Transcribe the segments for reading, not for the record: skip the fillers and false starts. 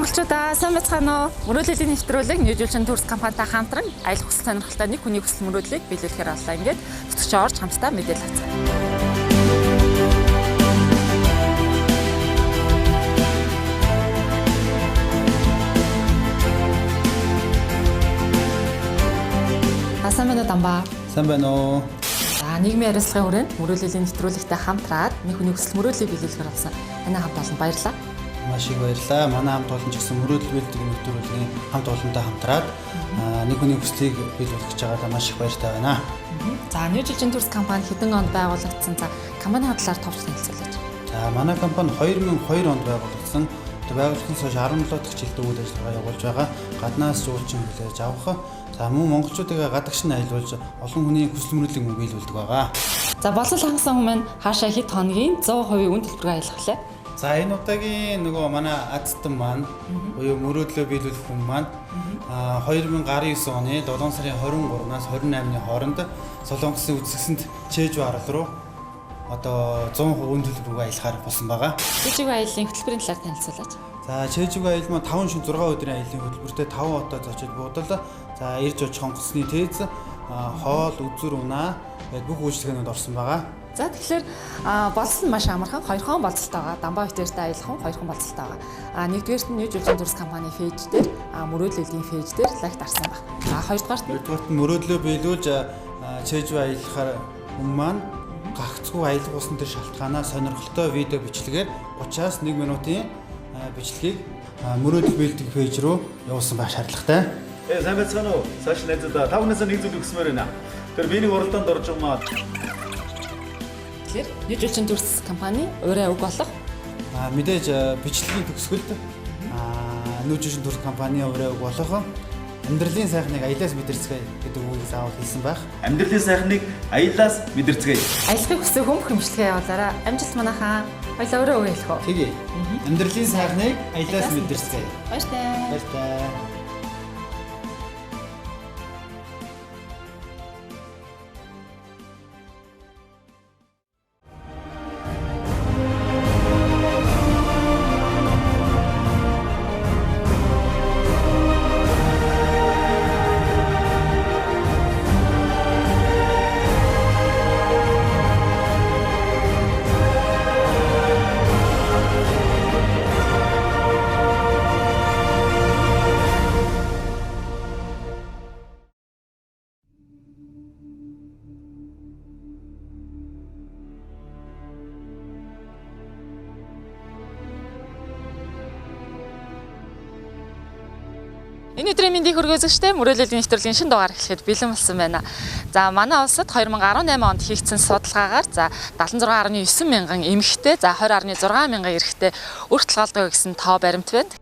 Монголчуудаа сайн байцгаана уу? Мөрөөдлийн нэвтрүүлэг нийлүүлсэн төрс компанитай хамтран аялал хүсэл сонирхолтой нэг хүний хүсэл мөрөөдлийг биелүүлэхээр боллоо. Ингээд зүтгэж орж хамтдаа мэдээлэл авцгаа. Сайн байна уу Дамбаа? Сайн байна уу? За нийгмийн хариуцлагын хүрээнд мөрөөдлийн нэвтрүүлэгтэй хамтраад нэг хүний хүсэл мөрөөдлийг биелүүлэхээр болсон. Манай хамт олон баярлалаа. Маш их баярлалаа. Манай хамт олон ч гэсэн мөрөөдөл биелдэг нэвтрүүлгийн хамт олонтой хамтраад нэг хүний хүслийг биелүүлэх гэж байгаадаа маш их баяртай байна. За нийлүүлсэн төрс компани хэдэн онд байгуулагдсан? За компанийн талаар товчлон хэлцүүлээч. За манай компани 2002 онд байгуулагдсан. Байгууллагын хойш 17 дахь жилдээ үйл ажиллагаа явуулж байгаа. Гаднаас жуулчин хүлээж авах. За мөн монголчуудыг гадагш нь аялуулж олон хүний хүсэл мөрөөдлийг биелүүлдэг байгаа. За боловсрол хангасан хүмүүс хаашаа хэд хоногийн 100% үн төлбөрөөр аялах лээ. За энэ удаагийн нөгөө манай азтан маань буюу мөрөөдлөө биелүүлэх хүн маань 2019 оны 7 сарын 23-наас 28-ны хооронд Солонгосын үзэсгэлэнт Чэжүү арал руу одоо 100% үн төлбөрөөр аялахаар болсон байгаа. Чэжүү аяллаа хөтөлбөрийн талаар танилцуулаач. За Чэжүү аялал маань 5 шөнө 6 өдрийн аяллаа хөтөлбөртэй 5 хотод зочид буудал. За ирж очих хонгоцны тээз, хоол, үзүр унаа гэдэг бүх үйлчилгээнүүд орсон байгаа. За тэгэхээр болцол нь маш амархан. Хоёрхан болцолтой байгаа. Дамбаа хэтээртэй аялах хүн хоёрхан болцолтой байгаа. Нэгдүгээрт нь нийлүүлсэн төрс компани фейж дээр, мөрөөдлөлийн фейж дээр лагт арсан байна. Хоёрдугаарт нь мөрөөдлөө биелүүлж Чэжүү аялахаар хүн маань гагцгүй аялах усны төр шалтгаанаа сонирхолтой видео бичлэгээр 30-аас 1 минутын бичлэгийг мөрөөдөл биелдэг фейж рүү явуулсан байх шаардлагатай. Сайн байцгаана уу? Цааш найзуудаа 5-наас 1 зүйл өгсмөр байна. Тэр биений уралдаанд орж байгаа маа. Тэгэхээр нийлүүлсэн төрс компани өөрөө уг болох мэдээж бичлэгийн төгсгөлд нийлүүлсэн төрс компани өөрөө уг болох амьдралын сайхныг аялаас мэдэрцгээе гэдэг үгийг заавал хэлсэн байх. Амьдралын сайхныг аялаас мэдэрцгээе. Аялахыг хүсэх хүн хэмжлэгээ явуулаарай. Амжилт манайхаа. Баялаа өөрөө үг хэлэх үү? Тэгээ. Амьдралын сайхныг аялаас мэдэрцгээе. Баяртай. Баяртай. Энэ өдрийн мэндийг хүргээгчтэй мөрөөдлийн нэвтрүүлгийн шинэ дугаар эхлэхэд бэлэн болсон байна. За манай улсад 2018 онд хийгдсэн судалгаагаар за 76.9 мянган эмэгтэй, за 20.6 мянган эрэгтэй өртөл голдог гэсэн тоо баримт байна.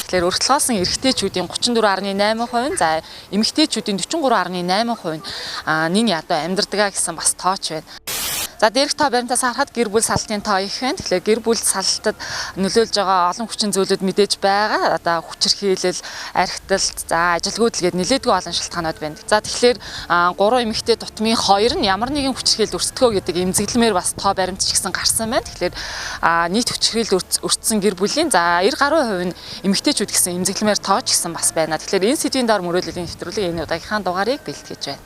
Тэгэхээр өртөл голсон эрэгтэйчүүдийн 34.8%, за эмэгтэйчүүдийн 43.8% нин ядуу амьдардаг гэсэн бас тооч байна. За дээрх тоо баримтаас харахад гэр бүл салтын тоо их байна. Тэгэхээр гэр бүл салтад нөлөөлж байгаа олон хүчин зүйлүүд мэдээж байгаа. Одоо хүчирхийлэл, архиталт, за ажилгүйдэл гээд нэлээдгүй олон шалтгаанууд байна. За тэгэхээр 3 эмэгтэй тутмын 2 нь ямар нэгэн хүчирхийлэл өрсдгөө гэдэг эмзэглэмээр бас тоо баримт ч гэсэн гарсан байна. Тэгэхээр нийт хүчирхийлэл өртсөн гэр бүлийн за 90% нь эмэгтэйчүүд гэсэн эмзэглэмээр тооч гэсэн бас байна. Тэгэхээр энэ сэдвийн доор мөрөөдлийн нэвтрүүлэг энэ удаагийнхаа дугаарыг бэлтгэж байна.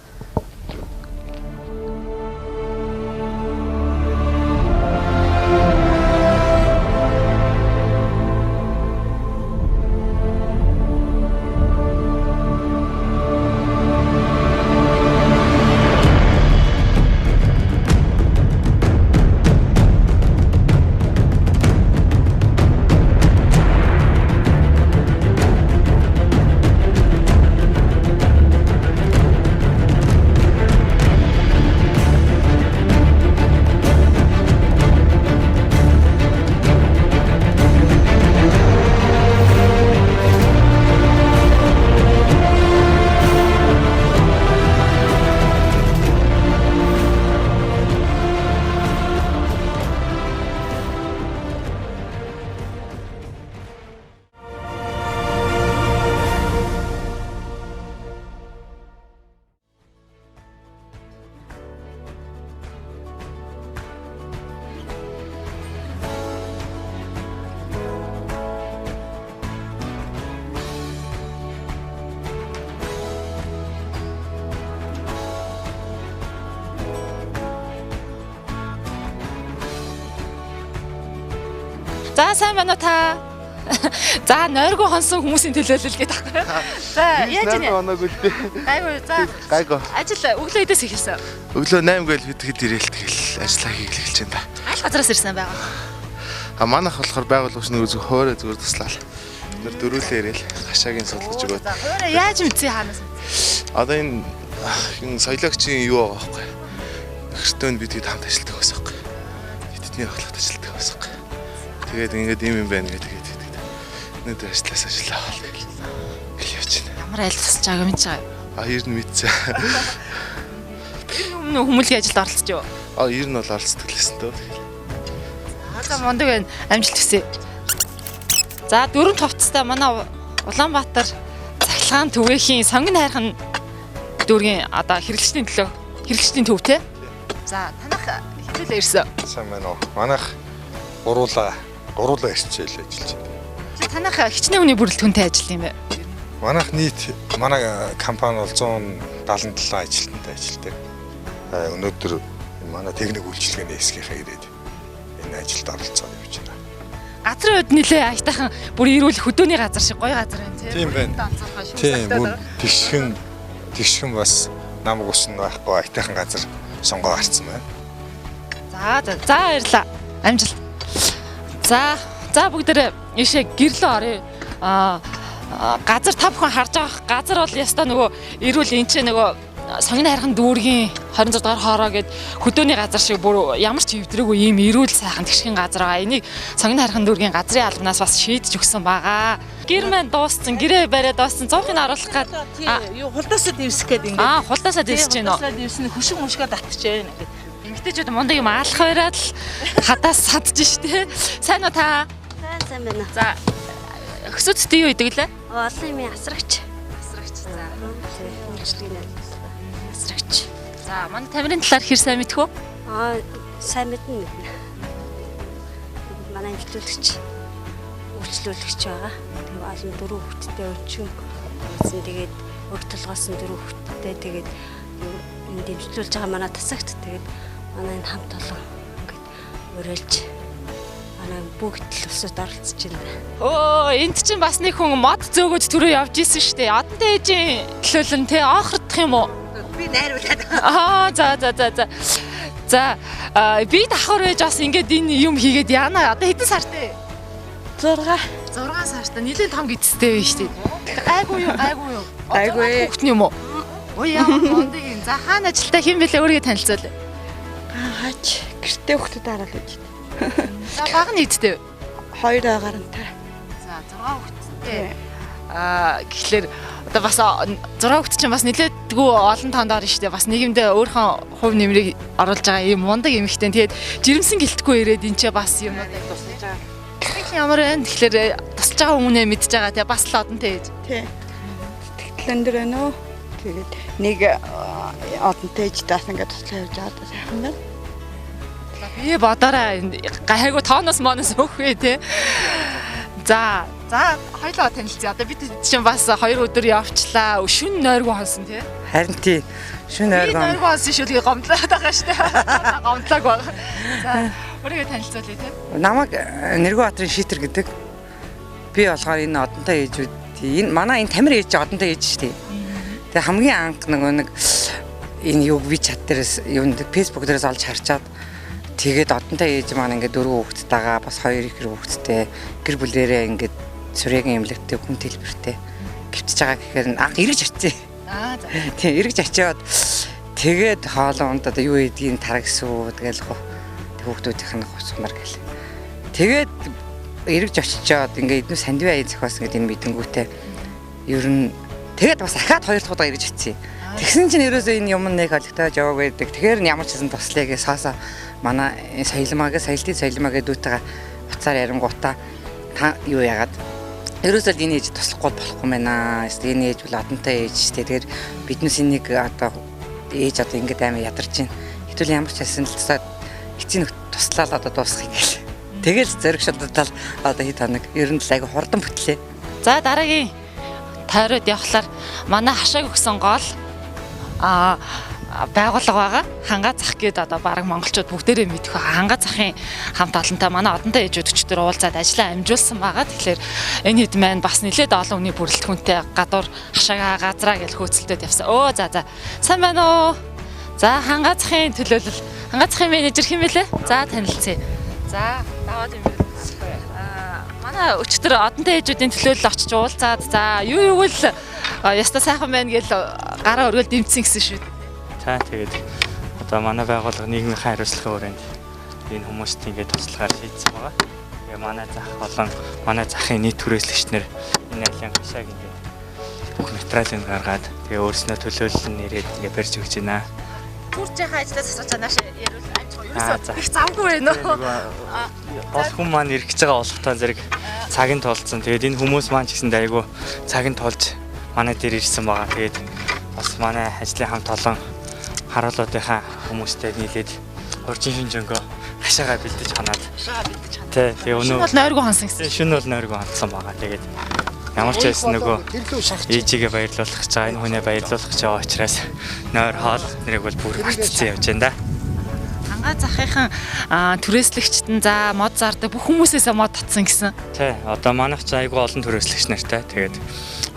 За сайн байна уу та? За нойргоо хонсон хүмүүсийн төлөөлөл гэдэг байхгүй юу? За яаж вэ? Оноогүй л дээ. Гайгүй за. Гайгүй. Ажил өглөө хэдээс эхэлсэн? Өглөө 8 гээл хэд ирээл тэгэл ажиллаа хийгээл эхэлж байна да. Аль газараас ирсэн байгаа? Манайх болохоор байгууллагч нэг зүг хоороо зүгээр туслаа. Тэр дөрүүлээ ирээл хашаагийн сулгаж өгөөд. За хоороо яаж мэдсэн хаанаас? Одоо энэ соёлогчийн юу байгаа байхгүй. Ихтэй бид хэд хамт ажилладаг байсан байхгүй. Эдний ахлагт ажилладаг байсан байхгүй. Тэгээд ингээд юм байна гэдэг. Өнөөдөр ажлаас ажиллаа бол гэл явж байна. Ямар айл тусч байгааг мэдж байгаа юу? Ер нь мэдсэн. Тэр өмнө хүмүүлийн ажилд оролцож юу? Ер нь бол оролцдог лсэн дөө. За мундаг байна. Амжилт хүсье. За дөрөв товцтой манай Улаанбаатар цахилгаан түгээхийн сонгон хайрхан дүүргийн одоо хэрэглэгчдийн төлөө хэрэглэгчдийн төв те. За танах хэдүүлээ ирсэн? Сайн байна уу? Манайх гуруулаа ирчээл ажиллаж байна. Танах хичнээн хүний бүрэлдэхүүнтэй ажил юм бэ? Манайх нийт манай компани бол 177 ажилтнтай ажилтдаг. Өнөөдөр манай техник үйлчилгээний хэсгийнхаа ирээд энэ ажилд оролцоод явж байна. Газрын хувьд нэлээ аятайхан бүр ирүүл хөдөөний газар шиг гоё газар байна тийм байна. Тийм бүр тэгшхэн бас намаг ус нь байхгүй аятайхан газар сонгоо гарцсан байна. За баярлаа. Амжилт. За бүгдээрээ ийшээ гэрлөө орё. Газар та бүхэн харж байгаа газар бол ястаа нөгөө ирүүл энэ ч нөгөө сонгоны хайрхан дүүргийн 26 дугаар хоороо гээд хөдөөний газар шиг бүр ямар ч хөвдрөөгүй ийм ирүүл сайхан тэгшхэн газар байгаа. Энийг сонгоны хайрхан дүүргийн газрын албанаас бас шийдэж өгсөн байгаа. Гэр маань дууссан, гэрээ бариад дууссан, цонхыг оруулах гээд юу хулдаасаа дэвсэх гээд ингээд. Хулдаасаа дэвсэж байна уу? Хулдаасаа дэвснэ хөшиг мушгаа татчихээн ингээд. Эмэгтэйчүүд мундаг юм аалах байраад л хадаас садж штэ. Сайн уу та? Сайн байна. За өсөцтэй юу идэг лээ? Олон юм асрагч. За. Үйлчлэгийн асрагч. За манай тамирын талаар хэр сайн мэдэх үү? Сайн мэднэ. Манай эмчилүүлэгч байгаа. Тэгээ олон 4 хүүхэдтэй өчиг болсон. Тэгээд өр толгоос нь 4 хүүхэдтэй. Тэгээд энэ дэмжлүүлж байгаа манай тасагт тэгээд манай энэ хамт олон ингээд өрөөлж манай бүгд л усад оролцож байна. Энд чинь бас нэг хүн мод зөөгөж төрөө явж исэн шүү дээ. Одонтой ээжийн төлөөлөн те охирдох юм уу? Би найруулаад. За би давхар байж бас ингээд энэ юм хийгээд яана. Одоо хэдэн сартай? 6 сартай. Нилийн том гидстэй байж шүү дээ. Гайгүй юу? Гайгүй. Хүүхдний юм уу? Яа мондыг юм. За хаана ажилтаа хэн бэлээ өөрийгөө танилцуул. Хаач гэртээ хүүхдэд хараал гэж. За баг нийтдээ 2 гарантай. За 6 хүүхэдтэй. Тэгэхээр одоо бас 6 хүүхэд чинь бас нэлээдгүй олон тоонд орно шүү дээ. Бас нийгэмдээ өөрийнхөө хувь нэмрийг оруулж байгаа юм мундаг эмэгтэй. Тэгээд жирэмсэн гэлтгүй ирээд энэ ч бас юмнуудыг тусалж байгаа. Ямар байна? Тэгэхээр тусалж байгаа хүмүүнээ мэдж байгаа те бас л одонтой ээж. Тий. Тэгтэл өндөр байна уу? Тэгээд нэг одонтой ээждээс ингээд туслаа явж байгаа сайхан байна. Би бодороо гайхаагүй тооноос моноос өөхвэ те. За хоёлоо танилцъя. Одоо бид чинь бас 2 өдөр явчлаа. Шүн нойргоо хонсон тий. Харин тий. Шүн нойргоо. Нойргоо хонсон шүлгийг гомдлоод байгаа штэ. Гомдлоог байгаа. За өөрийгөө танилцуулъя тий. Намайг Нэргэнбаатарын шийтэр гэдэг. Би болохоор энэ одонтой ээжүүд энэ манай энэ тамир ээж одонтой ээж штэ. Тэгээ хамгийн анх нэг энэ юг WeChat дээрээс юунд Facebook дээрээс олж харчаад тэгээд одонтой ээж маань ингээд 4 хүүхэдтэйгаа бас 2 их хүүхэдтэй гэр бүлээрээ ингээд сүрээгийн эмнэлэгтэй хүн төлбөртэй гівтж байгаа гэхээр анх эргэж очив. За. Тийм эргэж очиод тэгээд хоолоо ундаа юу гэдгийг тарагсуу тэгэл хүүхдүүдийнх нь хусмар гэл. Тэгээд эргэж очичоод ингээд эднүү сандвай аян зохиосон гэдэг энэ мэдэнгүүтээ ер нь тэгээд бас ахаад 2 дахь удаа эргэж очив. Тэгсэн чинь ерөөсөө энэ юм нэг олигтойж яваг байдаг. Тэгэхээр ямар ч хэсэн туслая гэж саасаа манай соёлтын соёлмаагээ дүүтэйгээ буцаар ярингуудаа та юу яагаад ерөөсөө энэ ээж туслахгүй болохгүй байна. Энэ ээж бол одонтой ээж шүү дээ. Тэгэхээр биднээс энийг одоо ээж одоо ингээд амар ядарч байна. Хэвэл ямар ч хэсэн л эцэг туслаад одоо дуусгах гэл. Тэгэл зориг шалдтал одоо хэд хоног ер нь л айгу хурдан бүтлээ. За дараагийн тойроод явхлаар манай хашааг өгсөн гол байгууллага байгаа. Хангаа зах гээд одоо баг монголчууд бүгдээрээ мэдэх хангаа захын хамт олонтой манай одонтой ээжүүд өчтөр уулзаад ажиллаа амжуулсан байгаа. Тэгэхээр энэ хэд маань бас нэлээд олон хүний бүрэлдэхүүнтэй гадуур хашаага газраа гэж хөөцөлдөд явсан. За сайн байна уу? За хангацхын төлөөлөл. Хангацхын менежер хэм бэлээ? За танилцъя. За даваад юм бэ. Манай өчтөр одонтой ээжүүдийн төлөөлөл очиж уулзаад за юу л яста сайхан байна гэж гараа өргөөл дэмжсэн гэсэн шүү. За тэгээд одоо манай байгууллага нийгмийн хариуцлагын хүрээнд энэ хүмүүст ингээд туслахаар шийдсэн байгаа. Тэгээ манай зах болон манай захын нийт түрээслэгч нар энэ айлын хашааг ингээд бүх материалыг гаргаад тэгээ өөрснөө төлөөлөл нь ирээд ингээд барьж өгч байна. Түр жахаа ажлаас асууж байгаа нааш ярил амжих ерөөсөө их завгүй байна уу? Олон хүн маань ирэх гэж байгаа болохтой зэрэг цагийн тулцсан. Тэгээд энэ хүмүүс маань ч гэсэндээ айгүй цагийн тулж манай дээр ирсэн байгаа. Тэгээд бас манай ажлын хамт олон харуулуудынхаа хүмүүстэй нийлээд урьдчилан шинжэнгөө хашаага бэлдэж ханаад. Тэгээ өнөө бол нойргоо хансан гэсэн. Шөнө бол нойргоо хансан байгаа. Тэгээд ямар ч байсан нөгөө ээжигээ баярлуулах гэж байгаа, энэ хүнээ баярлуулах гэж байгаа учраас нойр хоол нэрийг бол бүр мартцсан явж байна да. Хангаа захынхан түрээслэгчт нь за мод зардаг бүх хүмүүсээс мод татсан гэсэн. Тий, одоо манайх ч айгүй олон түрээслэгч нартай. Тэгээд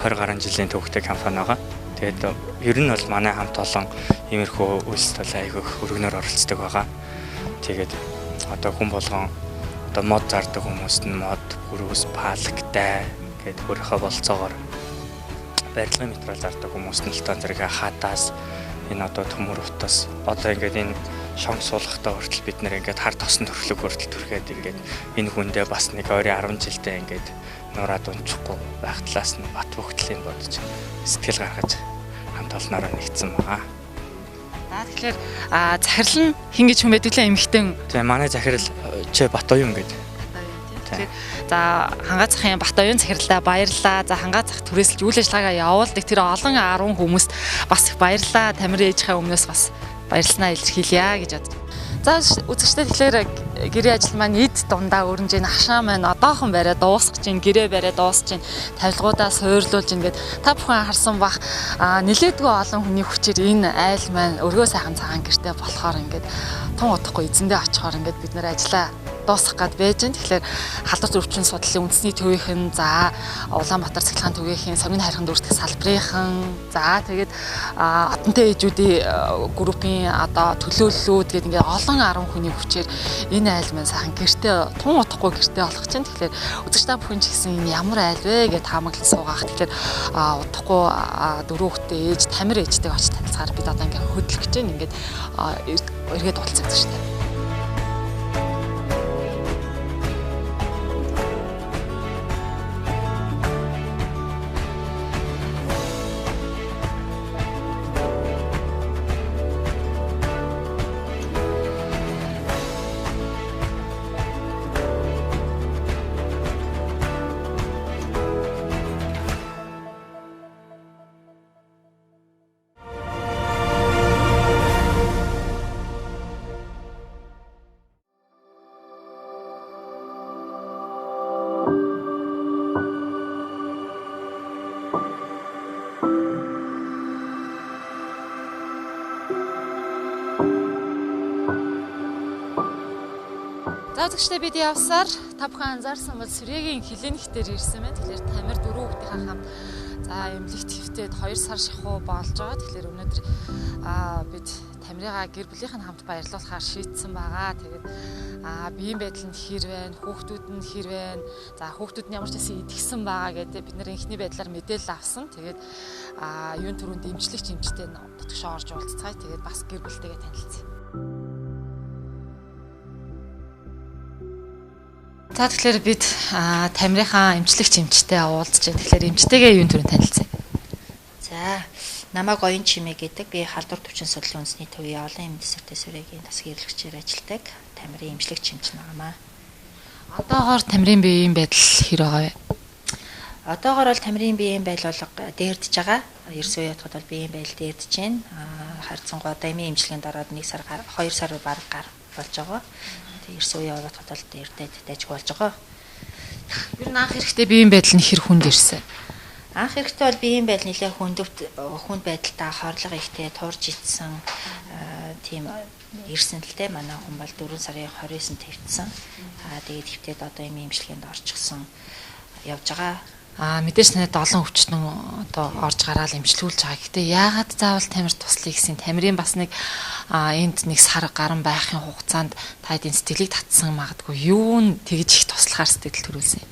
20 гаруй жилийн төвхтэй компани байгаа. Тэгээд ер нь бол манай хамт олон иймэрхүү үйлсд бол айгүй өргөнөөр оролцдог байгаа. Тэгээд одоо хүн болгон одоо мод зардаг хүмүүст нь мод, бүрүүс, паалгтай гэдэг өөрийнхөө болцоогоор барилгын материал зардаг хүмүүст нь л тоо зэрэг хатаас энэ одоо төмөр утас одоо ингээд энэ шонг суулгахтаа хүртэл бид нэр ингээд хар тосон төрөлөг хүртэл түрхээд ингээд энэ хүндээ бас нэг 20-10 жилдээ ингээд нураад унчихгүй байх талаас нь бат бөхтлийн бодож сэтгэл гаргаж хамт олноороо нэгдсэн байгаа. Тэгэхээр захирал нь хин гэж хүн байдаг л эмэгтэй. Тэгээ манай захирал чи Батоюн гэдэг. Тэгэхээр за хангаа захын Батоюн захиралтай баярлалаа. За хангаа зах түрээсэлж үйл ажиллагаагаа явуулдаг тэр олон 10 хүмүүст бас их баярлалаа. Тамир ээжийнхээ өмнөөс бас баярлснаа илэрхийлье гэж бодож. За үзэгчдээ тэгэхээр гэрээ ажил маань эд дундаа өрнж ийн хашаа маань одоохон барай дуусгаж ийн гэрээ барай дуусгаж ийн тавилгуудаа суйрлуулж ийн гэд та бүхэн харсан бах нилээдгүй олон хүний хүчээр энэ айл маань өргөө сайхан цагаан гэртээ болохоор ингээд тун удахгүй эзэндээ очихоор ингээд бид нэр ажиллаа дуусгах гад байж байна. Тэгэхээр халдвар өвчин судлалын үндэсний төвийнхэн за Улаанбаатар цахилгаан төвийнхэн согны хайрхан дүүрдэг салбарынхан за тэгээд одонтой ээжүүдийн группийн одоо төлөөллүүд гэдэг ингээд олон 10 хүний хүчээр энэ айл маань сайхан гэртээ тун удахгүй гэртээ болох чинь. Тэгэхээр үзэгч та бүхэн ч гэсэн энэ ямар айл вэ гэж таамаглан суугаах. Тэгэхээр удахгүй 4 хүүхдээ ээж тамир ээжтэйг очиж танилцахаар бид одоо ингээд хөдлөх гэж байна. Ингээд эргээд уулзах гэж байна. За үзэгчдээ бид явсаар та бүхэн анзаарсан бол Сүрээгийн хилэнхтэр ирсэн байна. Тэгэхээр тамир 4 хүүхдийнхээ хамт за эмнэлэг твтэд 2 сар шахуу болж байгаа. Тэгэхээр өнөөдөр бид тамирыгаа гэр бүлийнхэн хамт баярлуулахаар шийдсэн байгаа. Тэгээд биеийн байдал нь хэр байна, хүүхдүүд нь хэр байна. За хүүхдүүд нь ямар ч байсан идэгсэн байгаа гэдэг бид нэр инхний байдлаар мэдээлэл авсан. Тэгээд юун түрүүнд эмчлэгч эмчтэй дотгошоо орж уулзцгаая. Тэгээд бас гэр бүлтэйгээ танилцъя. За тэгэхээр бид тамирынхаа эмчлэгч эмчтэй уулзж байна. Тэгэхээр эмчтэйгээ юун түрүүнд танилцъя. За намайг Оюн Чимээ гэдэг. Би халдвар төвчин судлалын үндэсний төвийн олон эмнэлэг сэдвийн Сүрээгийн засгийн хэрэглэгчээр ажилладаг. Тамирын эмчлэгч эмч намаа. Одоогоор тамирын биеийн байдал хэр байгаа вэ? Одоогоор бол тамирын биеийн байдал дээрдэж байгаа. Эрс үе явахад бол биеийн байдал дээрдэж байна. Харьцангуй одоо эмийн эмчилгээнд ороод 1 сар 2 сар бараг гар болж байгаа. Эрс үе явахад бол дээрдээд дайжгүй болж байгаа. Ер нь анх эрэхтэй биеийн байдал нь хэр хүнд ирсэн? Анх эрэхтэй бол биеийн байдал нэлээд хүнд байдалтай хорлого ихтэй турж ицсэн. тийм ирсэн л дээ. Манай хүн бол 4 сарын 29-нд тавьчихсан. Тэгээд хэвтээд одоо ийм имчилгээнд орчихсон явж байгаа. Мэдээж танад олон өвчтөн одоо орж гараад имжлүүлж байгаа. Гэтэ яагаад заавал тамир туслая гэсэн тамирын бас нэг энд нэг сар гарan байхын хугацаанд та эдийн сэтгэлийг татсан магадгүй юу н тэгж их туслахаар сэтгэл төрүүлсэн.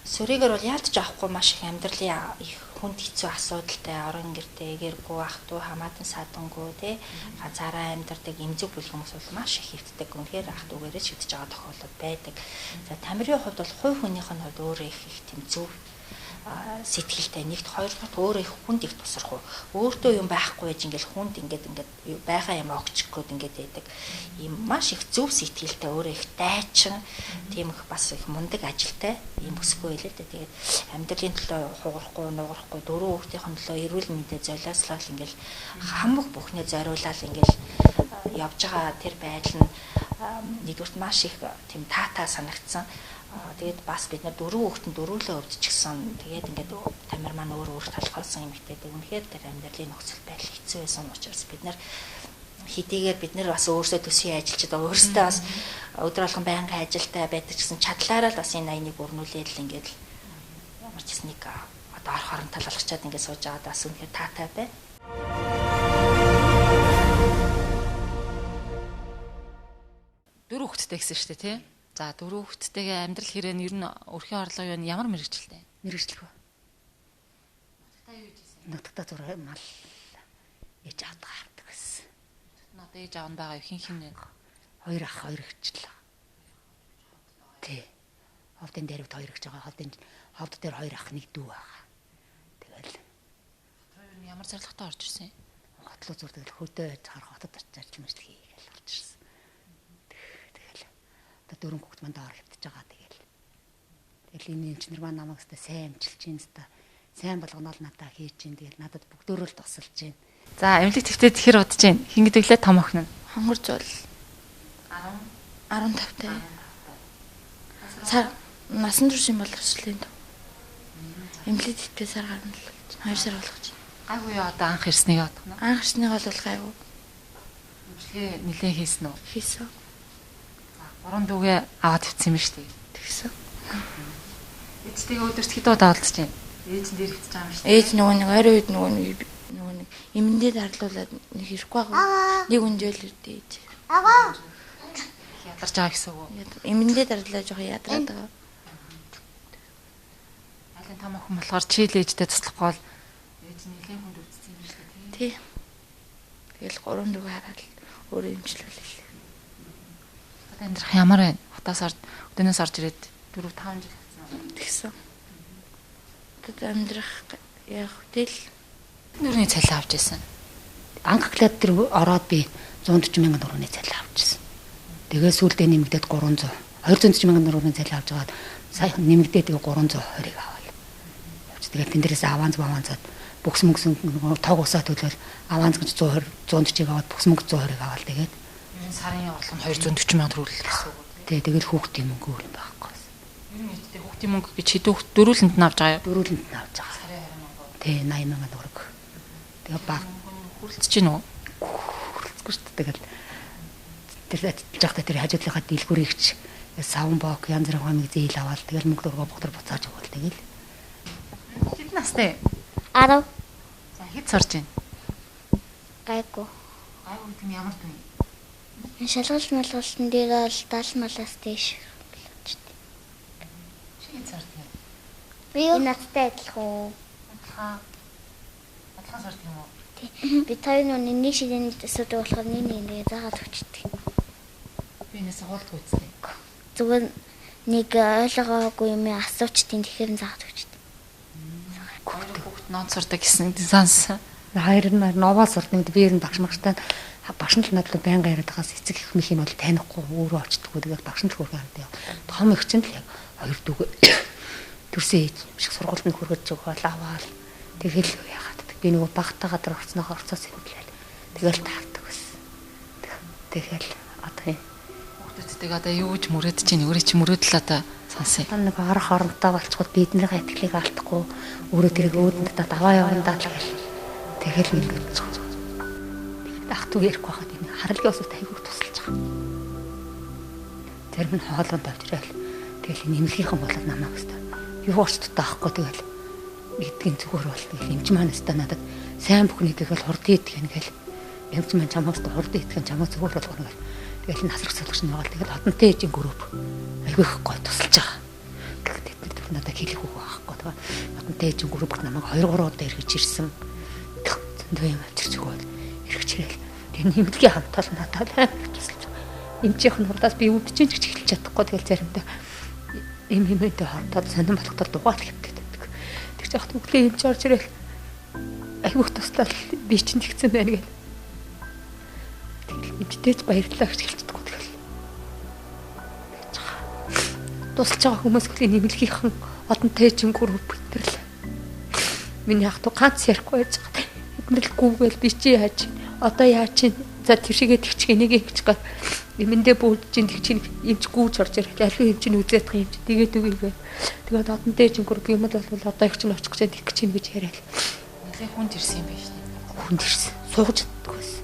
Сүрийгээр бол яалтж авахгүй маш их амьдралын их хүнд хэцүү асуудалтай орон гэртээ эгэргүй ах トゥ хамаатан садангүй тий ганцаараа амьдардаг эмзэг бүл хүмүүс бол маш их хэвддэг. Үнэхээр ах トゥ гээрээ шидэж байгаа тохиолдол байдаг. За тамирын хувьд бол хувь хүнийх нь хувьд өөрөө их тийм зөв сэтгэлтэй нэгт хоёрдугаар өөрөө их хүнд их тусрах уу өөртөө юм байхгүй байж ингээл хүнд ингээд байгаа юм огчгоод ингээд байдаг ийм маш их зөв сэтгэлтэй өөрөө их дайчин тийм их бас их мундаг ажилтай ийм өсгөө хэлээ дээ. Тэгээд амьдралын төлөө хугарахгүй нугарахгүй дөрөв хүүхдийн төлөө эрүүл мэндэ золиослол ингээл хамаг бүхнээ зориулаад ингээл явж байгаа тэр байдал нь нэгдүгээр маш их тийм таатаа санагдсан. Тэгээд бас бид нар дөрөв хүүхдэнд дөрвөлөө өвдчихсэн. Тэгээд ингээд тамир маань өөр талхалсан юм ихтэй. Үнэхээр тэр амьдралын нөхцөл байдал хэцүү байсан учраас бид нар хэдийгээр бид нар бас өөрсдөө төсвийн ажилчид өөрсдөө бас өдөр болгон байнгын ажилтай байдаг гэсэн чадлаараа л бас энэ аяныг өрнүүлээд л ингээд ямар ч нэг одоо орох хорон талгалчаад ингээд сууж байгаа бас үнэхээр таатай бай. Дөрөв хүүхэдтэй гэсэн шүү дээ тий. За дөрөв хүүхэдтэйгээ амьдрал хэрэг нь ер нь өрхийн орлого юу ямар мэрэгчлээ? Мэрэгчлэхөө. Нутагтаа зураг мал ээж авдаг хардаг гэсэн. Одоо ээж аав нь байгаа хин нэ? Хоёр ах хоёр хичл. Тий. Ховдын дээр хоёр гэж байгаа. Ховд дээр хоёр ах нэг дүү байгаа. Тэгэл. Ямар зорилготой орж ирсэн? Хотлоо зур тэгэл хөдөө харах хотод очиж мэрэгчл хийгээл орж ирсэн. Одоо дөрөв хүүхэд манд ор хөвтөж байгаа тэгэл энэ инженер маань намайг өстой сайн амжилж чинь өстой сайн болгоноол надаа хийж чинь тэгэл надад бүгдөө л тусалж чинь. За эмнэлэг твтээ тэгэхэр удаж чинь хин гэдэгглээ том охин нь хонгор зул 15 тай. Сар насан турш юм бол өсөлийн төв. Эмнэлэг твтээ сар гарна л 2 сар болгож. Гайгүй юу одоо анх ирснийг бодох нь. Анх ирснийг бол гайгүй. Эмнэлгээ нилээ хийсэн үү? Хийсэн. Орон дүүгээ аваад өвцсөн юм шүү дээ. Тэгсэн. Эцтэйгээ өдөрт хэд удаа олдож байна? Ээж нь дээр хэвчэж байгаа юм шүү дээ. Ээж нөгөө нэг орой үед нөгөө нэг эмэндээ дарлуулад нэг ирэхгүй байгаа. Нэг өнжөөл үрдээ ээж. Ядарч байгаа гэсэн үг. Эмэндээ дарлуулаад жоохон ядраад байгаа. Айлын том охин болохоор чийл ээжтэй туслахгүй бол ээж нь нэлээд хүнд өвцсөн юм шүү дээ. Тий. Тэгэл 3 дүүгээ хараад өөрөө имжлүүлээ. Амьдрах ямар байна? Хотоос өдөөс орж ирээд 4-5 жил тэгсэн. Тэд амьдрах яг тэл нөрний цалин авч ирсэн. Англиад тэр ороод би 140 мянган төгрөгийн цалин авч ирсэн. Тэгээ сүүлдээ нэмэгдээд 300 240 мянган төгрөгийн цалин авч жагаад сая нэмэгдээд 320-ыг аваад. Тэгээд тэн дээрээс аванцад бүкс мөнгөсөн тог усаа төлөөл аванц гэж 140-ыг аваад бүкс мөнгө 120-ыг аваад тэгээд сарын орлого нь 240 мянга төгрөг гэсэн үг. Тэгээд хүүхдийн мөнгө өөр юм байхгүй. Ер нь мэдээ хүүхдийн мөнгө гэж хэдэн хүүхд дөрүүлэнд нь авч байгаа юу? Дөрүүлэнд нь авч байгаа. Сарын 20 мянга. Тий 80 мянга төгрөг. Тэгээд баг хүрэлцэж гин үү? Хүрэлцэхгүй шүү дээ. Тэгэл тэр жахта тэр хажуудлынхаа дэлгүүрийгч савн бок янз бүрийн хамиг зээл аваад тэгэл мөнгө дөрвөө бухтар буцааж өгөөл тэгэл. Хэд настай? 10. За хэд сурж байна? Гайгүй. Гайгүй тийм ямар дүү? Шалгалт малгалтын дээр бол 70 малаас дээш болчихсон. Чи хэд сурдаг? Би надтай адилхан. Адилхан сурдаг юм уу? Тий. Би таны нэг шидэнд асуудаг болохоор нэг заагаад өгчдөг. Би энэ сургуульд үзтээ. Зүгээр нэг ойлгоогүй юм асуучдیں۔ Тэгэхээр заагаад өгчдөг. Хүүхд нод сурдаг гэсэн дизайнс. Хоёр нь новоо сурдаг. Би ер нь багш магштай багш нь надад байнга яриад байгаас эцэг их мэх юм бол танихгүй өөрөө очдгоо. Тэгээд багш нь хөргөө хараад яа. Том их чинь л яг хоёр дүүгээ төрсөн ээж шиг сургуульд нь хөргөж өгөөл аваад тэгэл яагаад би нөгөө багтаа гадар орцноохоо орцоос хөвлөөл. Тэгэл таардаг байсан. Тэгэл одоо хүүхдүүдтэйгээ одоо юу гэж мөрөөдөж чинь өөрөө чи мөрөөдөл одоо сонсъё. Одоо нэг арах оронтой болчихвол биднийхээ итгэлийг алдахгүй өөрөө тэрийг өөдөнд даваа явандаа л тэгэл ингээд Ах トゥ ярихгүй хаад энэ харалгийн усад айгүй тусалж байгаа. Зарим нь хоолонд авчирал. Тэгэл нэмлэгийнхэн болоод намайг өстой. Юу орч тутаахгүй тэгэл нэгдгийн зүгээр бол тэгэл эмч маань өстой надад сайн бүхнийг тэгэл хурд идэх гэнгээл эмч маань чамаас хурд идэх нь чамаас зүгээр болгоно гэл. Тэгэл насрах салгаш нь байгаа. Тэгэл одонтой ээжийн групп айгүй их гой тусалж байгаа. Тэгэхдээ надад хэлэх үг байхгүй. Тэгээ одонтой ээжийн группт намайг 2 3 удаа эргэж ирсэн. Зөндөө юм авчирч өгөөд эргэж ирэл. Тэгээ нэмлэгийн хамтал надад амар тусалж байгаа. Эмчийнхэн хурдаас би өвдөж ч эхэлж чадахгүй. Тэгэл заримдаа эмэмэдээ хортоод сонирн болохдоо дугаал хэвгээд байдаг. Тэг ч яхад өглөө эмч орж ирэл айгүйх туслал би чинь тэгсэн байна гэл. Тэгэл эмчтэйч баярлалаа гэж хэлчихдэг. Тэгэл тусалж байгаа хүмүүс хөлийн нэмлэгийнхэн одонтой ээжийн групп өдрөл. Миний ах トゥ ганц ярихгүй байж байгаа. Эднэрл гүүгээл би чи яаж одоо яаж чинь за тэршигээ тэгчих энийг ингэж гад эмэндээ бүүдчин тэгчих эмч гүүж орж ирэл аль эмч нь үзээд байгаа эмч тэгээд үгүй. Тэгээд одонтой ээжийн групп юм бол одоо их чинь очих гэж тэгэх чинь гэж яриад. Нэлээд хүнд ирсэн юм байна шүү дээ. Хүнд ирсэн. Сууж чаддгүй байсан.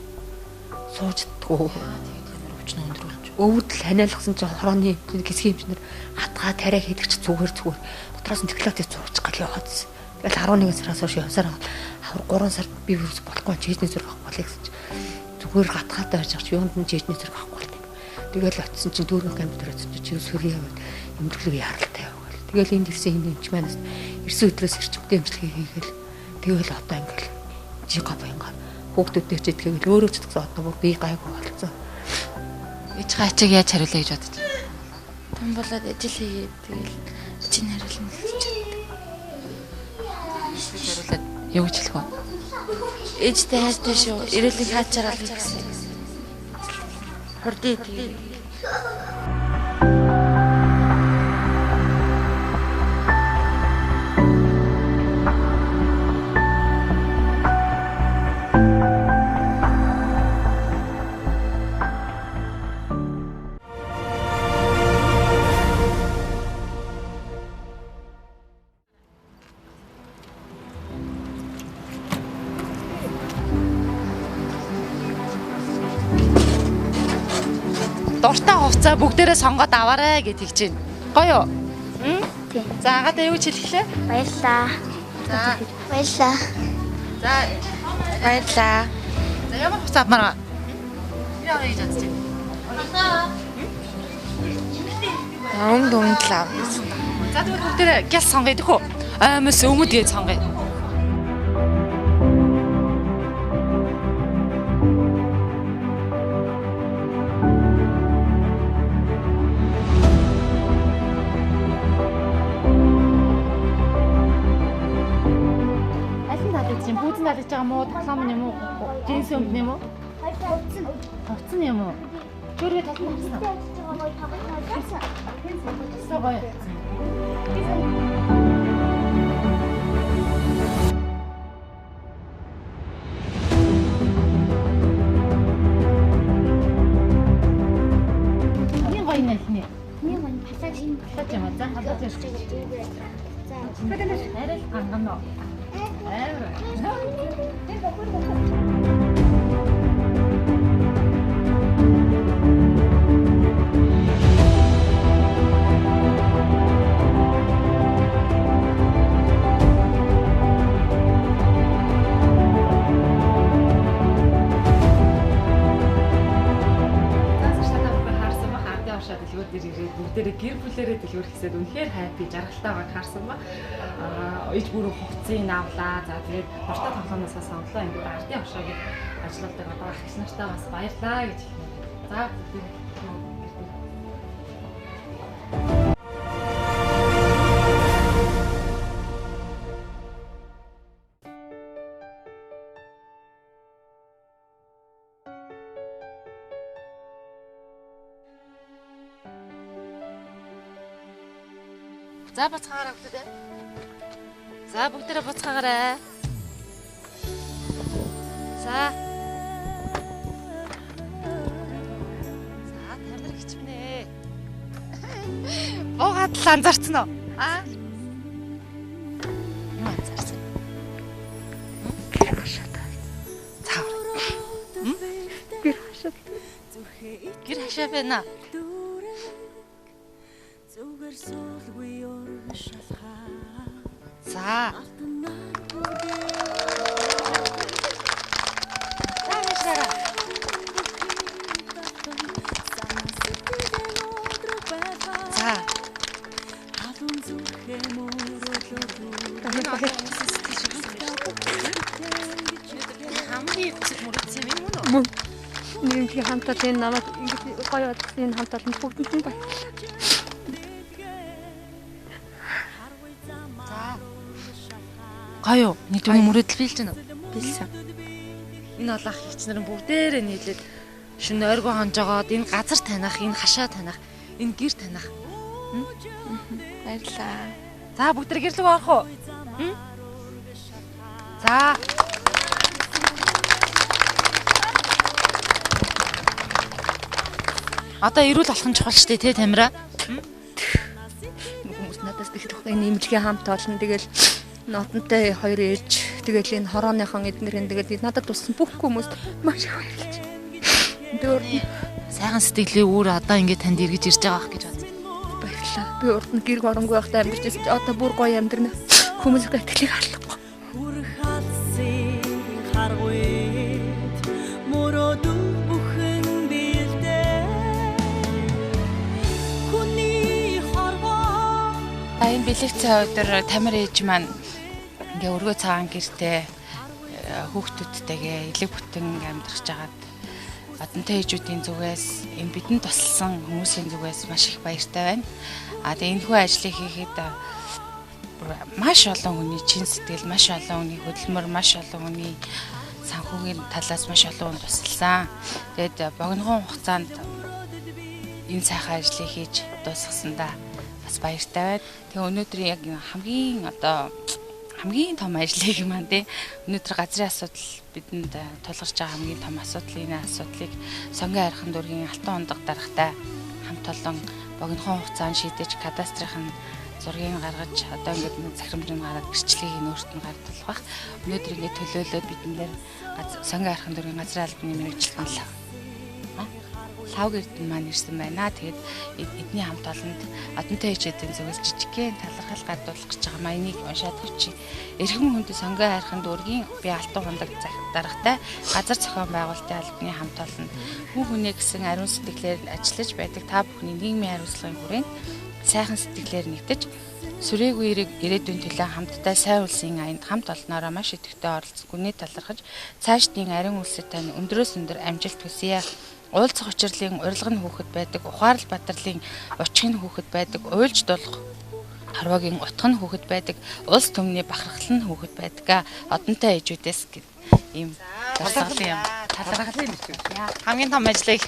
Сууж чаддгүй. Тэгээд өвчнө өндрүүлж. Өвдөл ханиалгасан чинь хорооны гисгийн эмчнэр хатгаа тариа хийдэгч зүгээр дотроос нь теклатыг зурчих гал яваадсэн. Тэгэл 11 сараас хойш явсаар хавар 3 сард би вирус болохгүй чийдний зураг авахгүй гэсэн чинь зүгээр гатгаатай байж байгаа чи юунд нь чийдний зураг авахгүй л. Тэгэл очисон чинь дүүрэн камер очиж чи сөрийн яваад эмчилгээ яралтай яваал. Тэгэл энд ирсэн энэ эмч манаас ирсэн өдрөөс эрчимтэй эмчилгээ хийгээл тэгэл одоо ингээл жига баянгаа хүүхдүүдтэй ч итгэвэл өөрөө ч гэсэн одоо бүр би гайгүй болцсон. Ээж хаачиг яаж хариулъя гэж бодож байна. Том болоод ажил хийгээд тэгэл чинь хариулна гэж байна. Хариулаад юу гэж хэлэх вэ? Ээжтэй хайртай шүү. Ирээлийг хаач чаргал гэсэн. Хурдээ тэгээ. Дуртай хувцас бүгдээрээ сонгоод аваарэ гэж хэлж байна. Гоё юу? Тийм. За агаад юу гэж хэлэхлээ? Баярлаа. За Баярлаа. За баярлаа. За ямар хувцас авмаар? Яа хийж чадчих. Дунд лав. За тэгвэл бүгдээрээ гяс сонгоё дөхөө. Аймаас өмд гэж сонгоё. Бүүзэн далж байгаа мó, тоглоом юм уу? Джинс өмд юм уу? Хувцсан юм уу? Чөрөө талсан харсан. Согой. Нэг гоё нэлнэ. Нэг гоо пасаж юм. Пасаж юм аа. За пасаж юм. За. Арай гангано. Бүгдээрээ гэр бүлээрээ дэлгүүр хийсээд үнэхээр хайпи жаргалтай байгааг харсан ба. Ээж бүрөө хувцсыг авлаа. За тэгээд дуртай тоглоомоос сонглоо. Ингээд ардын авшаагийн ажилладаг одоо агч нартай бас баярлаа гэж хэлнэ. За бүгдээрээ За буцаагаараа бүгдээ. За бүгдээрээ буцаагаарай. За. За тамир гिचмнэ. Буугаад л анзаарсан уу? Аа? Юу анзаарсан? Шатаа. Цаа. хашаа. Гэр хашаа байна. За. Хамгийн мөрөдсөн юм уу? Нэгэн хамтаа энэ намайг ингэж гоё бодсон энэ хамтаа нь бүгдэнд нь баярлалаа. Гоё. Нэг юм мөрөдөл биелж байна уу? Биелсэн. Энэ олон ах эгч нарын бүгдээрээ нийлээд шинэ ойргоо хонжоогоод энэ газар таних, энэ хашаа таних, энэ гэр таних. Баярлалаа. За бүгд гэрлэг орох уу? За. Одоо эрүүл болох нь чухал шүү дээ, тэ Тамира? Хүмүүс надаас тэгэх энэ имлэгийн хамт олон тэгэл нотонтой хоёр ээж тэгэл энэ хорооныхон эднэрэн тэгэл надад туссан бүх хүмүүс маш их баярлаж. Дөр сайхан сэтгэлийн үр одоо ингэ танд эргэж ирж байгаа гэж бодсон. Баярлалаа. Би урд нь гэр хоронгүй байхдаа амьдарч байсан чи одоо бүр гоё амьдрна. Хүмүүс сэтгэлийг харлахгүй. Энэ бэлэгцээ өдөр Тамир ээж маань ингээ өргөө цагаан гэртээ хүүхдүүдтэйгээ элэг бүтэн амьдарч байгаад одонтой ээжүүдийн зүгээс энэ бидэнд тусалсан хүмүүсийн зүгээс маш их баяртай байна. Тэгээ энэхүү ажлыг хийхэд маш олон хүний чин сэтгэл, маш олон хүний хөдөлмөр, маш олон хүний санхүүгийн талаас маш олон хүн тусалсан. Тэгээд богиногон хугацаанд энэ сайхан ажлыг хийж дуусгасандаа бас баяртай байна. Тэгээ өнөөдөр яг хамгийн том ажлыг маань тий өнөөдөр газрын асуудал бидэнд тулгарч байгаа хамгийн том асуудал энэ асуудлыг сонгон хайрхан дүүргийн алтан ундаг даргатай хамт олон богинохон хугацаанд шийдэж кадастрын зургийг гаргаж одоо ингээд нэг захирамжийн гараад гэрчлэгийг өөрт нь гаргах бах. Өнөөдөр ингээд төлөөлөөд биднээр сонгон хайрхан дүүргийн газрын албаны мэргэжилтэн лав гэрдэн маань ирсэн байна. Тэгээд эдний хамт олонд одонтой ээжүүдийн зүгээс жижигхэн талархал гадуулах гэж байгаа маяныг уншаад өгчий. Эрхэм хүнд сонгон хайрхан дүүргийн би алтан хундаг даргатай газар зохион байгуулалтын албаны хамт олонд хүн хүнээ гэсэн ариун сэтгэлээр ажиллаж байдаг та бүхний нийгмийн хариуцлагын хүрээнд сайхан сэтгэлээр нэгдэж сүрээгүй ирээдүйн төлөө хамтдаа сайн үлсийн аянд хамт олноороо маш идэвхтэй оролцох гүний талархаж цаашдын ариун үлсэд тань өндрөөс өндөр амжилт хүсье. Уулзах учрлын урилга нь хүүхэд байдаг, ухаарл батарлын уучгийн хүүхэд байдаг, уйлж дулах харвагийн утга нь хүүхэд байдаг, улс төмний бахархал нь хүүхэд байдаг. Одонтой ээжүүдээс ийм талархал юм. Талархал юм шүү. Хамгийн том ажлыг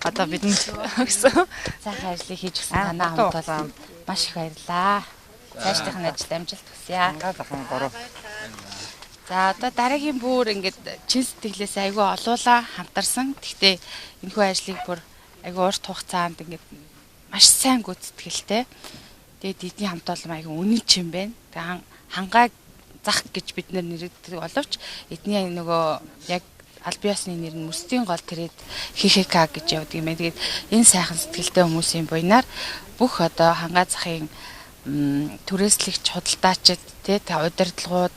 одоо бидэнд өгсөн. Сайхан ажлыг хийж өгсөн танаа хамт олон маш их баярлалаа. Цаашдынх нь ажилд амжилт хүсье. Захын 3. За одоо дараагийн бүр ингээд чин сэтгэлээс айгүй олуула хамтарсан. Гэхдээ энэхүү ажлыг бүр айгүй урт хугацаанд ингээд маш сайн гүйцэтгэлтэй. Тэгээд эдний хамт олон айгүй үнэн ч юм байна. Тэгээд хангааг зах гэж бид нэрэгддэг боловч эдний нөгөө яг аль биесны нэр нь мөсдийн гол тэрэд ХХК гэж явдаг юм байна. Тэгээд энэ сайхан сэтгэлтэй хүмүүсийн буйнаар бүх одоо хангаа захын түрээслэгч худалдаачид тий удирдлагууд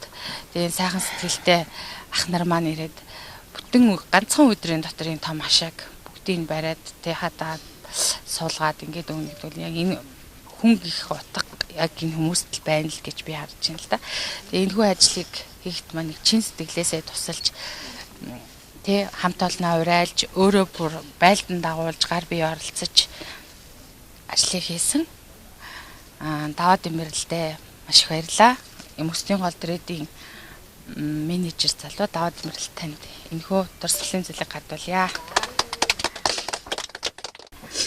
тэгээ сайхан сэтгэлтэй ах нар маань ирээд бүтэн ганцхан өдрийн дотор энэ том хашааг бүгдийг бариад тий хадаад суулгаад ингээд өгнөдөл яг энэ хүн гих утга яг энэ хүмүүст л байна л гэж би харж байна л да. Тэгээ энэхүү ажлыг хийхэд маань нэг чин сэтгэлээсээ тусалж тий хамт олноо урайлж өөрөө бүр байлдан дагуулж гар бие оролцож ажлыг хийсэн. Даваад имэрлэлтэй маш их баярлаа. Мөсдийн гол дээрийн менежер залуу даваад имэрлэл танд энэхүү дурсгалын зүйлийг гадуулъя.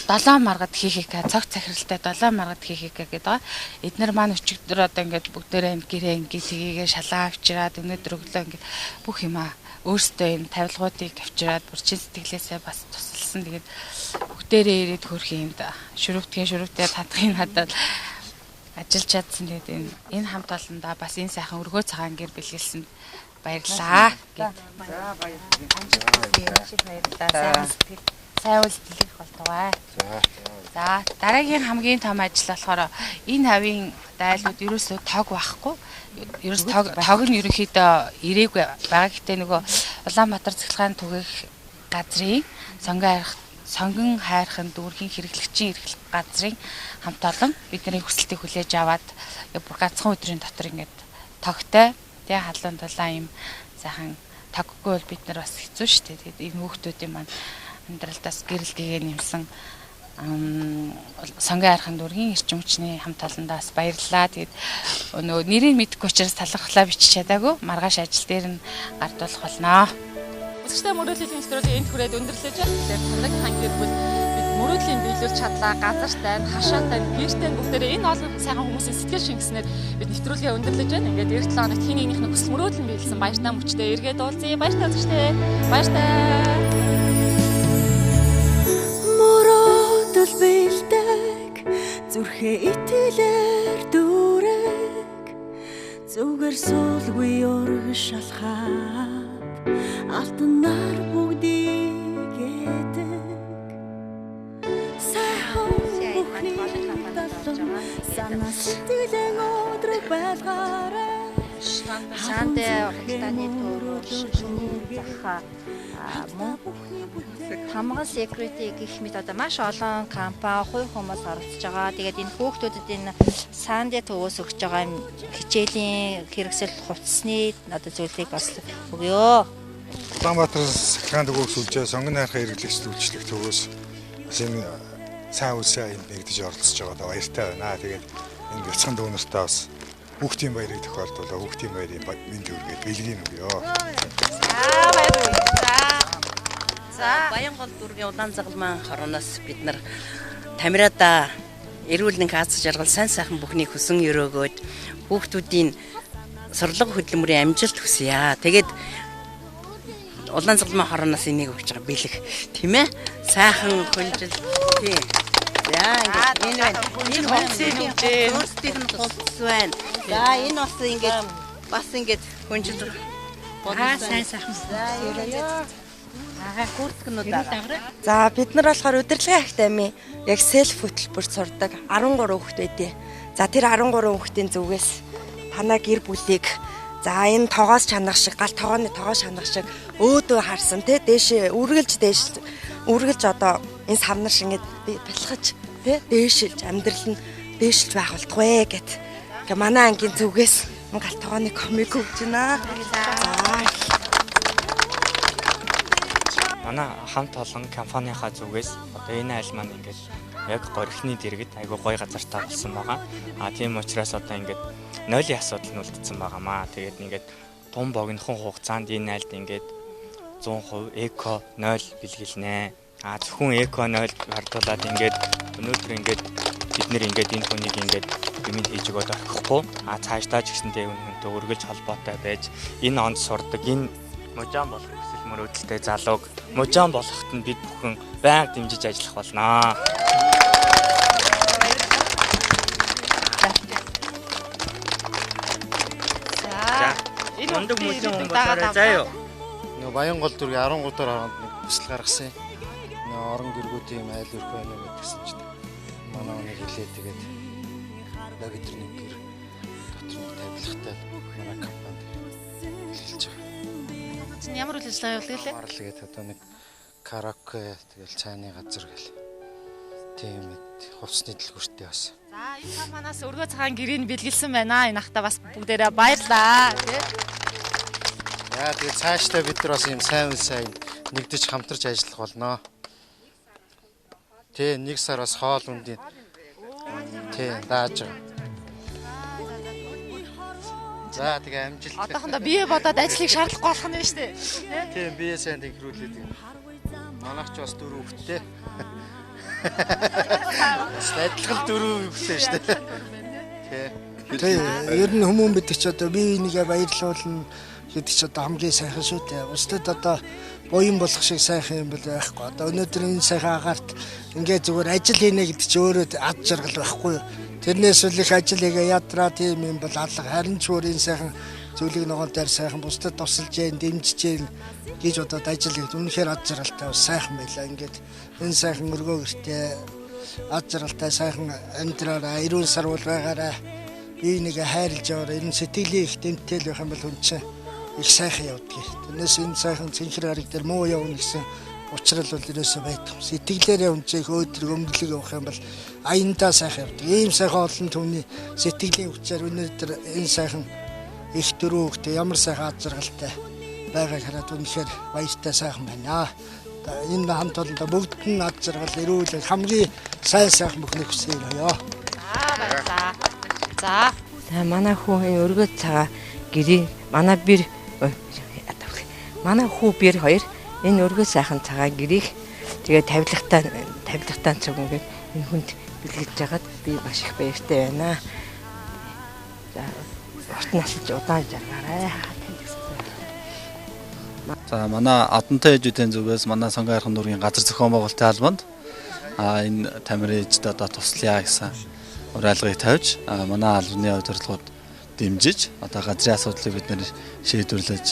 7 маргад ХХК цогц захиралтай 7 маргад ХХК гэдэг байгаа. Эднэр маань өчигдөр одоо ингээд бүгдээрээ гэрээ ингээд тгийгээ шалаа авчираад өнөөдөр өглөө ингээд бүх юмаа өөрсдөө энэ тавилгуудыг авчираад бүрчин сэтгэлээсээ бас тусалсан. Тэгээд бүгдээрээ ирээд хөрх юмд шүрвтээ татхын хадаад ажиллаж чадсан. Тэгээд энэ хамт олондоо бас энэ сайхан өргөө цагаан гэр бэлгэлсэнд баярлаа. За баярлалаа. Сайн үйлдэл их болтугай. За дараагийн хамгийн том ажил болохоор энэ хавийн дайлууд ерөөсөө тог байхгүй. Ерөөс тог нь ерөнхийдөө ирээгүй байгаа. Гэхдээ нөгөө Улаанбаатар цэцлэгааны түгээх газрын сонгон хайрхан дүүргийн хэрэглэгчийн эрхлэх газрын хамт олон бидний хүсэлтийг хүлээж аваад бүр ганцхан өдрийн дотор ингээд тогтой тэгээ халуун дулаан юм сайхан тоггүй бол бид нар бас хэцүү шүү дээ. Тэгээд энэ хүүхдүүдийн маань амьдралдаас гэрэл дэгээ нэмсэн сонгон хайрхан дүүргийн эрчим хүчний хамт олондоо бас баярлалаа. Тэгээд нөгөө нэрийг мэдэхгүй учраас талхлаа бичиж чадаагүй. Маргааш ажил дээр нь гардуулах болноо. Үзэгчтэй мөрөөдлийн нэвтрүүлэг энд хүрээд өндөрлөж байна. Тэгэхээр таныг хангирбэл бид мөрөөдлийн биелүүлж чадлаа, газартай, хашаатай, гэртэй бүгдээрээ энэ олон сайхан хүмүүсийн сэтгэл шингэснээр бид нэвтрүүлгээ өндөрлөж байна. Ингээд эх 7 хоногт хин нэгнийх нь хүсэл мөрөөдөл биелсэн баяртай мөчтэй эргээд уулзъя. Баяртай үзэгчтэй. Баяртай. Мөрөөдөл биелдэг зүрхээ итгэлээр дүүрэг зүгээр суулгүй урагш алхаад алтанаар бүгдийг эдэг сайхан бүхний талан санаа сэтгэлэн өдрөг байлгаарай шаанде хултаны төрөөр заха мөн хамгаал security гэх мэт одоо маш олон компани хувь хүмүүс оролцож байгаа. Тэгээд энэ хүүхдүүдэд энэ саанде төвөөс өгч байгаа юм хичээлийн хэрэгсэл хувцсны одоо зүйлийг бас өгөө. Улаанбаатар цэцлэгааны түгээх сүлжээ сонгон хайрхан хэрэглэгч үйлчлэх төвөөс энэ сайн үлсээ энд нэгдэж оролцож байгаа баяртай байна. Тэгээд энэ бяцхан дүүнэртээ бас хүүхдийн баярыг тохиолдуулаа хүүхдийн баярын мэнд хүргээд бэлгийн өгөө. За баярлалаа. За Баянгол дүүргийн улаан загалмайн хороноос бид нар Тамирада эрүүл нэг аз жаргал сайн сайхан бүхний хүсэн өрөөгөөд хүүхдүүдийн сурлага хөдөлмөрийн амжилт хүсье. Тэгээд улаан загалмайн хороноос энийг өгч байгаа бэлэг тийм ээ. Сайхан хүнжил тийм. За ингээд энэ байна. Энэ хүнсийн үдээ өөрсдийнх нь тулс байна. За энэ бас ингээд бас ингээд хүнжил сайн сайхан. За бид нар болохоор удирдлагын академи яг селф хөтөлбөрт сурдаг 13 хүүхэд байдیں۔ За тэр 13 хүүхдийн зүгээс танаа гэр бүлийг за энэ тоогоос чанах шиг гал тоогооны тоогоос чанах шиг өөдөө харсан тий дээшээ үргэлж одоо энэ савнар шингээд бэлхэж тий дээшилж амьдрал нь дээшилж байх болтугай гэт. Ингээ манай ангийн зүгээс гал тоогооны комик өгч байна. Манай хамт олон компанийнхаа зүгээс одоо энэ айл маань ингээд яг горихны дэргэд айгүй гоё газартаа болсон байгаа. Тийм учраас одоо ингээд нойлын асуудал нь үлдсэн байгаамаа. Тэгээд ингээд тун богинохон хугацаанд энэ айлд ингээд 100% эко 0 бэлгэлнэ. Зөвхөн эко 0 хардуулаад ингээд өнөөдөр ингээд бид нэр ингээд энэ хүнийг ингээд юмд хийж өгöd орхихгүй. Цаашдаа ч гэсэндээ үнэнтэй өргөлж холбоотой байж энэ онд сурдаг энэ можаан болох хүсэл мөрөөдөлтэй залууг можаан болоход нь бид бүхэн байнга дэмжиж ажиллах болно. За энэ өндөг можаан өнгөтэй заяа. Нөгөө Баянгол дүүргийн 13 дахь хоронд хүсэл гаргасан. Нөгөө орон гэргүүдийн юм айл өрх байна гэдгсэн чинь манай онийг хэлээ тэгээд яг өдрний гэр дотор нь тавилгатай манай компанид хэлж байгаа. Чинь ямар үйл ажиллагаа явуулъя? Марл гээд одоо нэг караоке тэгэл цайны газар гэл. Тийм хувцсны дэлгүүртээ бас. За энэ компаниас өргөө цагаан гэрийг бэлгэлсэн байна. Энэ ахта бас бүгдээрээ баярлаа тий. Яа тэгээ цаашдаа бид нар бас юм сайн нэгдэж хамтарч ажиллах болноо. Тэ нэг сар бас хоол үндийн тий дааж байгаа. За тэгээ амжилт. Одоохондоо бие бодоод ажлыг шаардлагагүй болох нь шүү дээ. Тийм бие сайн тэнхрүүлээд. Манайч бас 4 хүүхэдтэй. Адилхан 4 хүүхэдтэй шүү дээ. Тийм. Ер нь хүмүүс бид ч одоо бие бинийгээ баярлуулна гэдэг ч одоо хамгийн сайхан шүү дээ. Устдад одоо буян болох шиг сайхан юм бол байхгүй. Одоо өнөөдөр энэ сайхан агаарт ингээд зүгээр ажил хийнэ гэдэг чи өөрөө ад жаргал байхгүй. Тэрнээс үл их ажил хийгээ ядраа тийм юм бол алга харин ч өөр энэ сайхан зөвлөг ногоон дээр сайхан бусдад тусалж जैन дэмжиж जैन гэж бодоод ажил хийх үнэхээр ад жаргалтай бас сайхан байлаа. Ингээд энэ сайхан өргөө гэртээ ад жаргалтай сайхан амьдраараа эрүүл сарвал байгаараа бие нэгэ хайрлж яваараа энэ сэтгэлийн их дэмтэл байх юм бол хүн чинь их сайхан явдгийг. Тэрнээс энэ сайхан цэнхэр гараг дээр муу явна гэсэн учрал бол ерөөсөө байдаг. Сэтгэлээрээ үнцэх өөдрөг өмглөг явах юм бол аяндаа сайхан явдаг. Ийм сайхан олон түүний сэтгэлийн хүчээр өнөөдөр энэ сайхан их дөрөв хөлтэй ямар сайхан ад жаргалтай байгааг хараад үнэхээр баяртай сайхан байна. Энэ хамт олондоо бүгд нь ад жаргал эрүүл хамгийн сайн сайхан бүхнийг хүсье ёо. Баярлалаа. За манай хүн өргөө цагаа гэрээ манай бэр манай хүү бэр хоёр энэ өргөө сайхан цагаа гэрийг тэгээ тавилгатай цаг ингээд энэ хүнд бэлгэж жагаад би маш их баяртай байна. За уртнаас ч удаан жаргаарай. За манай одонтой эеjuudийн зүгээс манай сонгон хайрхан дүүргийн газар зохион байгуулалтын албанд энэ тамирын эежд одоо туслая гэсэн уриалгыг тавьж манай албаны удирдлагууд дэмжиж одоо газрын асуудлыг бид нэр шийдвэрлэж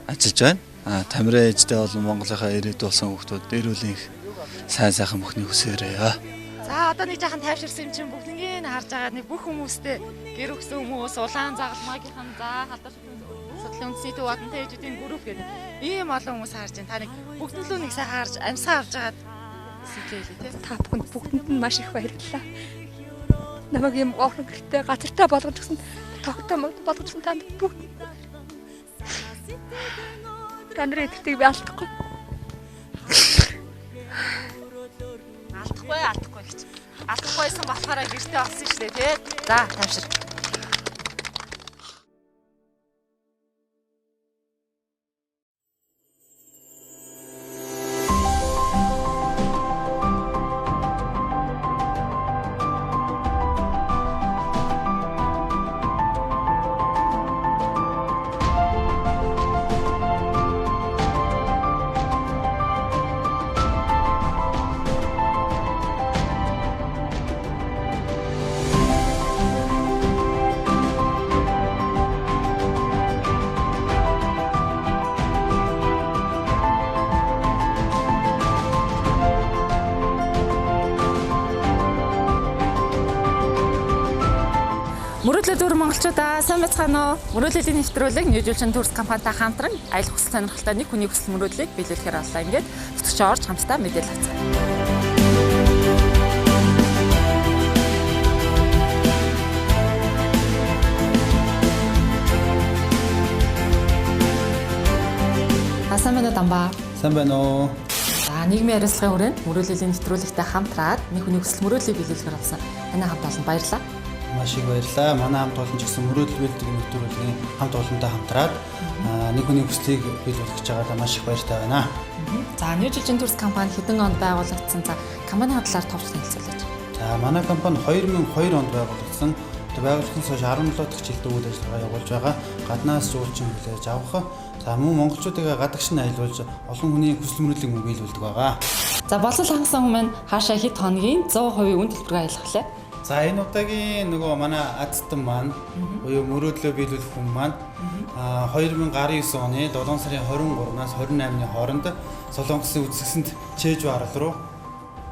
ажиллаж байна. Тамирын эеждээ бол Монголынхаа ирээд болсон хүмүүс эрүүлийн сайн сайхан бүхний хүсээрээ. За одоо нэг жаахан тайвширсан юм чинь бүгднийг харж байгаа нэг бүх хүмүүстэй гэр өгсөн хүмүүс улаан загалмаагийнхан за халдвар судлалын үндэсний төв одонтой эеjuudийн групп гэдэг ийм олон хүмүүс харж байна. Та нэг бүгдлөө нэг сайхан харж амьсаа авч байгаад сэтгэлээ тий. Та бүгдэнд нь маш их баярлалаа. Намайг юм орон гэртээ газартаа болгож өгсөн тогтоо болгож өгсөн танд бүгд тандрын итгэдэг би алдахгүй. Алдахгүй гэж. Алдахгүйсэн болохоор гэртээ олсон шүү дээ тий. За тавьшир. Мөрөөдлөд өр монголчуудаа сайн байцгаана уу? Мөрөөдлийн нэвтрүүлэг New-Zealand Tours компанитай хамтран аялал хүсэл сонирхолтой нэг хүний хүсэл мөрөөдлийг биелүүлэхээр боллоо. Ингээд зүтгэж орж хамтдаа мэдээлэл авцгаая. Сайн байна уу Дамбаа? Сайн байна уу? За нийгмийн харилцааны хүрээнд мөрөөдлийн нэвтрүүлэгтэй хамтраад нэг хүний хүсэл мөрөөдлийг биелүүлэхээр болсон. Танай хамт олон баярлалаа. Маш их баярлалаа. Манай хамт олон ч гэсэн мөрөөдөл биелдэг нэвтрүүлгийн хамт олонтой хамтраад нэг хүний хүслийг биелүүлэх гэж байгаадаа маш их баяртай байна. За New-Zealand Tours компани хэдэн онд байгуулагдсан? За компанийн талаар товчлон хэлцүүлээч. За манай компани 2002 онд байгуулагдсан. Байгууллагаас хойш 17 дахь жилдээ үйл ажиллагаа явуулж байгаа. Гаднаас жуулчин хүлээж авах. За мөн монголчуудыг гадагш нь аялуулж олон хүний хүсэл мөрөөдлийг мөн биелүүлдэг байгаа. За болол хангасан хүмүүс маань хаашаа хэд хоногийн 100% үн төлбөрөөр аялах лээ. За энэ удаагийн нөгөө манай азтан маань буюу мөрөөдлөө биелүүлэх хүн маань 2019 оны 7 сарын 23-наас 28-ны хооронд Солонгосын үзэсгэлэнт Чэжүү арал руу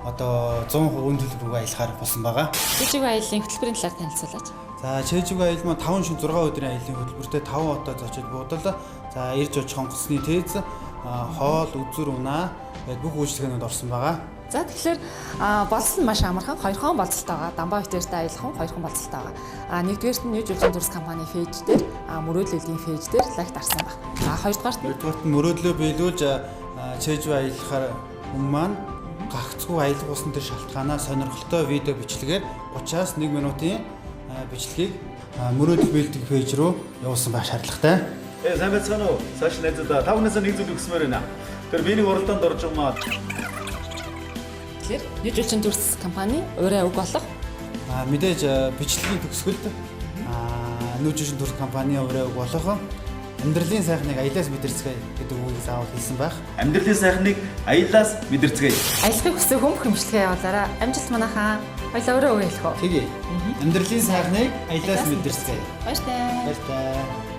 одоо 100% үн төлбөрөөр аялахаар болсон байгаа. Чэжүү аяллаа хөтөлбөрийн талаар танилцуулаач. За Чэжүү аялал маань 5 шөнө 6 өдрийн аяллаа хөтөлбөртэй 5 хотод зочид буудал. За ирж очих хонгоцны тээз, хоол, үзүр унаа бүх үйлчлэгнүүд орсон байгаа. За тэгэхээр болцол нь маш амархан 2 хон болцолтой байгаа. Дамбаа хөвтөртэй аялах хүн 2 хон болцолтой байгаа. Нэгдүгээрт нь New-Zealand Tours компани пэйж дээр мөрөөдлөлийн пэйж дээр лайк дарсан баг. Хоёрдугаарт нь мөрөөдлөө биелүүлж Чэжүү аялахаар хүн маань гагцгүй аялах усан төр шалтгаанаар сонирхолтой видео бичлэгээр 30-аас 1 минутын бичлэгийг мөрөөдөл биелдэг пэйж рүү явуулсан байх шаардлагатай. Сайн байцгаана уу? Цааш найзуудаа тавнаас нэг зүйл өгсмөр байна. Тэр биений уралдаанд орж байгаа. Тэгэхээр New-Zealand Tours компани өөрөө уг болох мэдээж бичлэгийн төгсгөлд New-Zealand Tours компани өөрөө уг болох амьдралын сайхныг аялаас мэдэрцгээе гэдэг үгийг заавал хэлсэн байх. Амьдралын сайхныг аялаас мэдэрцгээе. Аялахыг хүсэх хүн хэмжлэгээ явуулаарай. Амжилт манайхаа. Баялаа өөрөө өгөөлөх үү? Тэгье. Амьдралын сайхныг аялаас мэдэрцгээе. Баяртай. Баяртай.